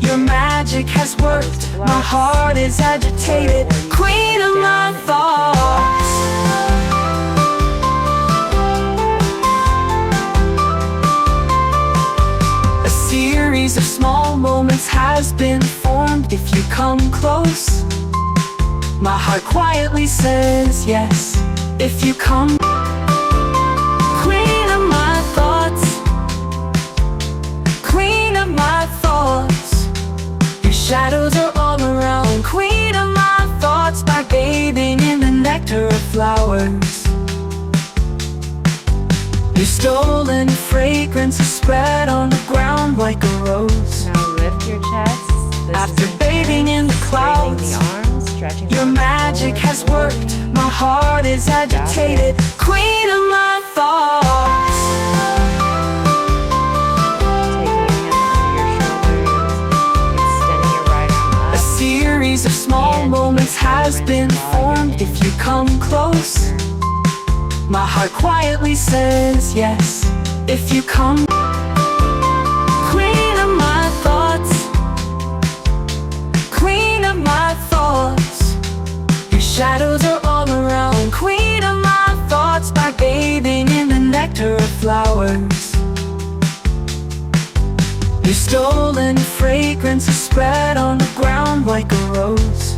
Your magic has worked, my heart is agitated. Queen of my thoughts. A series of small moments has been formed. If you come close, my heart quietly says yes. If you come, queen of my thoughts, queen of my thoughts. Your shadows are all around, queen of my thoughts. By bathing in the nectar of flowers, your stolen fragrance is spread on the ground like a rose. Now lift your chest. This After is bathing in the clouds, the arms, stretching your them magic forward, has worked, my heart is agitated. Queen of my thoughts. Taking your hands under your shoulders, extending your right arm A up. series of small moments has been formed. If you come close, my heart quietly says yes. If you come, queen of my thoughts, queen of my thoughts. Your shadows are all around, queen of my thoughts. By bathing in the nectar of flowers, your stolen fragrance is spread on the ground like a rose.